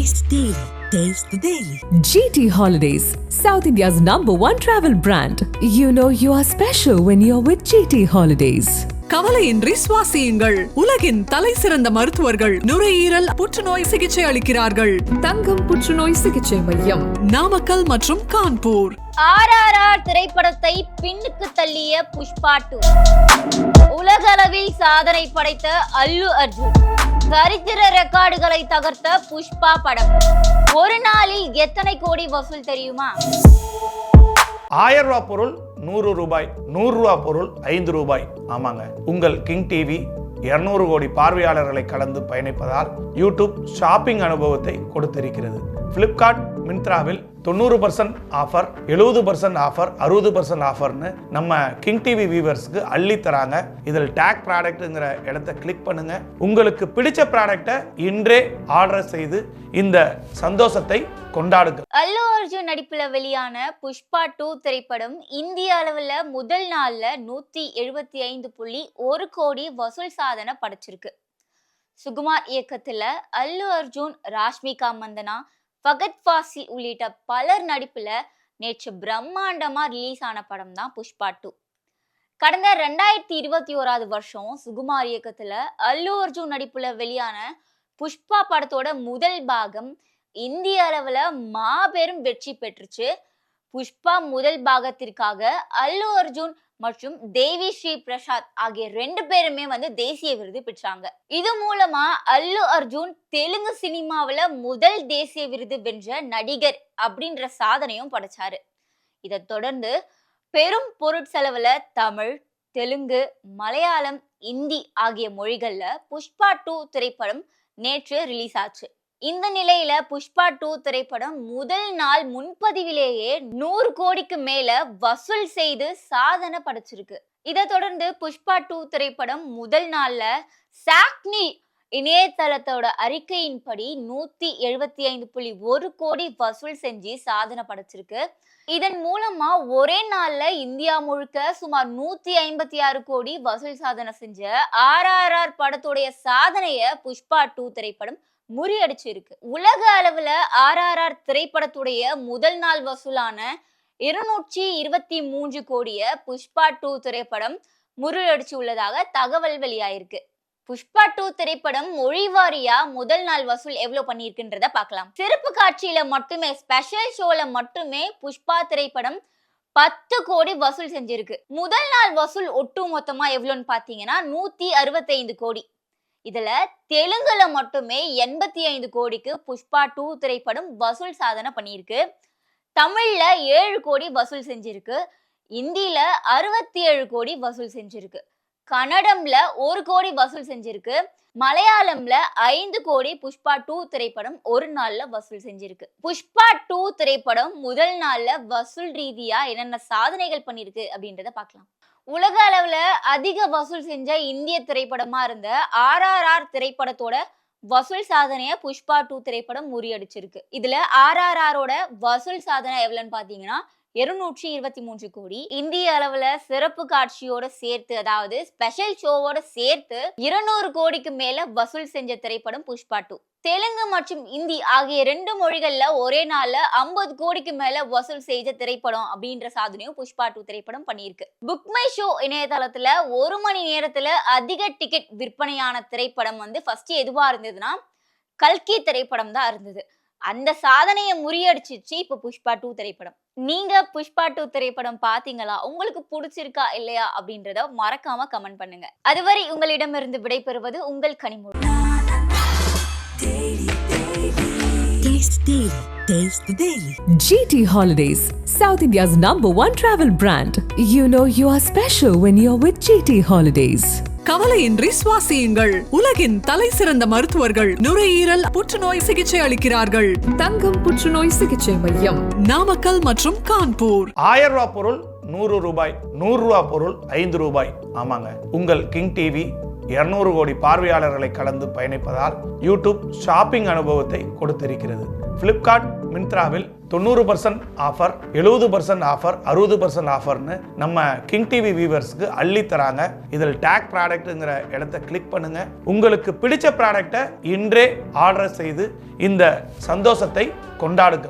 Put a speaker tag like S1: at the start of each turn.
S1: Taste Daily. Taste the Daily.
S2: GT Holidays, South India's #1 travel brand. You know you are special when you're with GT Holidays.
S3: கவலையின்றி சுவாசியுங்கள். உலகின் தலை சிறந்த மருத்துவர்கள் நுரையீரல் புற்றுநோய் சிகிச்சை அளிக்கிறார்கள்.
S2: தங்கம் புற்றுநோய் சிகிச்சை மையம்,
S3: நாமக்கல் மற்றும் கான்பூர்.
S4: RRR திரைப்படத்தை பின்னுக்கு தள்ளிய புஷ்பா 2. உலகளவில் சாதனை படைத்த அல்லு அர்ஜுன், சரித்திர ரெக்கார்டுகளை தகர்த்த புஷ்பா படம் ஒரு நாளில் எத்தனை கோடி வசூல் தெரியுமா?
S5: 1000 ரூபாய் பொருள் 100 ரூபாய், 100 ரூபாய் பொருள் 5 ரூபாய். ஆமாங்க, உங்கள் கிங் டிவி 200 கோடி பார்வையாளர்களை கடந்து பயணிப்பதால் யூடியூப் ஷாப்பிங் அனுபவத்தை கொடுத்திருக்கிறது. பிளிப்கார்ட், மிந்த்ராவில் 90% ஆஃபர், 70% ஆஃபர், 60% ஆஃபர்னு நம்ம கிங் டிவி வியூவர்ஸ்க்கு அள்ளி தராங்க. இதில் டேக் ப்ராடக்ட்ங்கிற இடத்தை கிளிக் பண்ணுங்க. உங்களுக்கு பிடிச்ச ப்ராடக்டை இன்றே ஆர்டர் செய்து இந்த சந்தோஷத்தை கொண்டாடுங்க.
S4: அல்லு அர்ஜுன் நடிப்புல வெளியான புஷ்பா 2 திரைப்படம் இந்திய அளவுல முதல் நாள்ல 175.1 கோடி வசூல் சாதனை படைச்சிருக்கு. சுகுமார் இயக்கத்துல அல்லு அர்ஜுன், ராஷ்மிகா மந்தனா, ஃபகத் ஃபாசில் உள்ளிட்ட பலர் நடிப்புல நேற்று பிரம்மாண்டமா ரிலீஸ் ஆன படம் தான் புஷ்பா 2. கடந்த 2021 வருஷம் சுகுமார் இயக்கத்துல அல்லு அர்ஜுன் நடிப்புல வெளியான புஷ்பா படத்தோட முதல் பாகம் இந்திய அளவுல மாபெரும் வெற்றி பெற்றுச்சு. புஷ்பா முதல் பாகத்திற்காக அல்லு அர்ஜுன் மற்றும் தேவி ஸ்ரீ பிரசாத் ஆகிய 2 பேருமே தேசிய விருது பெற்றாங்க. இது மூலமா அல்லு அர்ஜுன் தெலுங்கு சினிமாவில முதல் தேசிய விருது வென்ற நடிகர் அப்படின்ற சாதனையும் படைச்சாரு. இதை தொடர்ந்து பெரும் பொருட்செலவுல தமிழ், தெலுங்கு, மலையாளம், இந்தி ஆகிய மொழிகள்ல புஷ்பா 2 திரைப்படம் நேற்று ரிலீஸ் ஆச்சு. இந்த நிலையில புஷ்பா 2 திரைப்படம் முதல் நாள் முன்பதிவிலேயே 100 கோடிக்கு மேல வசூல் செய்து சாதனை படைச்சிருக்கு. இதை தொடர்ந்து புஷ்பா 2 திரைப்படம் முதல் நாள்ல சாக்னி இணையதளத்தோட அறிக்கையின்படி 175.1 கோடி வசூல் செஞ்சு சாதனை படைச்சிருக்கு. இதன் மூலமா ஒரே நாள்ல இந்தியா முழுக்க சுமார் 156 கோடி வசூல் சாதனை செஞ்ச RRR படத்துடைய சாதனைய புஷ்பா 2 திரைப்படம் முறியடிச்சிருக்கு. உலக அளவுல RRR திரைப்படத்துடைய முதல் நாள் வசூலான 223 கோடிய புஷ்பா 2 திரைப்படம் முறியடிச்சு உள்ளதாக தகவல் வெளியாயிருக்கு. புஷ்பா 2 திரைப்படம் மொழிவாரியா முதல் நாள் வசூல் எவ்வளவு பண்ணியிருக்குன்றத பார்க்கலாம். சிறப்பு காட்சியில மட்டுமே, ஸ்பெஷல் ஷோல மட்டுமே புஷ்பா திரைப்படம் 10 கோடி வசூல் செஞ்சிருக்கு. முதல் நாள் வசூல் ஒட்டு மொத்தமா எவ்வளவுன்னு பாத்தீங்கன்னா 165 கோடி. இதுல தெலுங்குல மட்டுமே 85 கோடிக்கு புஷ்பா 2 திரைப்படம் வசூல் சாதனை பண்ணியிருக்கு. தமிழ்ல 7 கோடி வசூல் செஞ்சிருக்கு. இந்தியில 67 கோடி வசூல் செஞ்சிருக்கு. கன்னடம்ல 1 கோடி வசூல் செஞ்சிருக்கு. மலையாளம்ல 5 கோடி புஷ்பா 2 திரைப்படம் ஒரு நாள்ல வசூல் செஞ்சிருக்கு. புஷ்பா 2 திரைப்படம் முதல் நாள்ல வசூல் ரீதியா என்னென்ன சாதனைகள் பண்ணிருக்கு அப்படின்றத பார்க்கலாம். உலக அளவுல அதிக வசூல் செஞ்ச இந்திய திரைப்படமா இருந்த RRR திரைப்படத்தோட வசூல் சாதனைய புஷ்பா 2 திரைப்படம் முறியடிச்சிருக்கு. இதுல RRRோட வசூல் சாதனை எவ்வளவுன்னு பாத்தீங்கன்னா 223 கோடி. இந்திய அளவுல சிறப்பு காட்சியோட சேர்த்து, அதாவது ஸ்பெஷல் ஷோவோட சேர்த்து 200 கோடிக்கு மேல வசூல் செஞ்ச திரைப்படம் புஷ்பா 2. தெலுங்கு மற்றும் இந்தி ஆகிய 2 மொழிகள்ல ஒரே நாள்ல 50 கோடிக்கு மேல வசூல் செய்த திரைப்படம் அப்படின்ற சாதனையும் புஷ்பா 2 திரைப்படம் பண்ணியிருக்கு. புக் மை ஷோ இணையதளத்துல 1 மணி நேரத்துல அதிக டிக்கெட் விற்பனையான திரைப்படம் ஃபர்ஸ்ட் எதுவா இருந்ததுன்னா கல்கி திரைப்படம் தான் இருந்தது. அந்த சாதனையை முறியடிச்சிச்சு இப்ப புஷ்பா 2 திரைப்படம். நீங்க புஷ்பா 2 திரைப்படம் பாத்தீங்களா? உங்களுக்கு பிடிச்சிருக்கா இல்லையா அப்படின்றத மறக்காம கமெண்ட் பண்ணுங்க. அதுவரை உங்களிடமிருந்து விடைபெறுவது உங்கள் Kanimozhi.
S1: Taste Daily. Taste the Daily.
S2: GT Holidays, South India's #1 travel brand. You know you are special when you're with GT Holidays.
S3: கவலையின்றி சுவாசியுங்கள். உலகின் தலை சிறந்த மருத்துவர்கள் நுரையீரல் புற்றுநோய் சிகிச்சை அளிக்கிறார்கள்.
S2: தங்கம் புற்றுநோய் சிகிச்சை மையம்,
S3: நாமக்கல் மற்றும் கான்பூர்.
S5: 1000 ரூபாய் பொருள் 100 ரூபாய், 100 ரூபாய் பொருள் 5 ரூபாய். ஆமாங்க, உங்கள் கிங் டிவி 200 கோடி பார்வையாளர்களை கடந்து பயணிப்பதால் யூடியூப் ஷாப்பிங் அனுபவத்தை கொடுத்திருக்கிறது. பிளிப்கார்ட், மிந்த்ராவில் 90% ஆஃபர், 70% ஆஃபர், 60% ஆஃபர்னு நம்ம கிங் டிவி வியூவர்ஸ்க்கு அள்ளி தராங்க. இதில் டேக் ப்ராடக்ட்ங்கிற இடத்தை கிளிக் பண்ணுங்க. உங்களுக்கு பிடிச்ச ப்ராடக்டை இன்றே ஆர்டர் செய்து இந்த சந்தோஷத்தை கொண்டாடுங்க.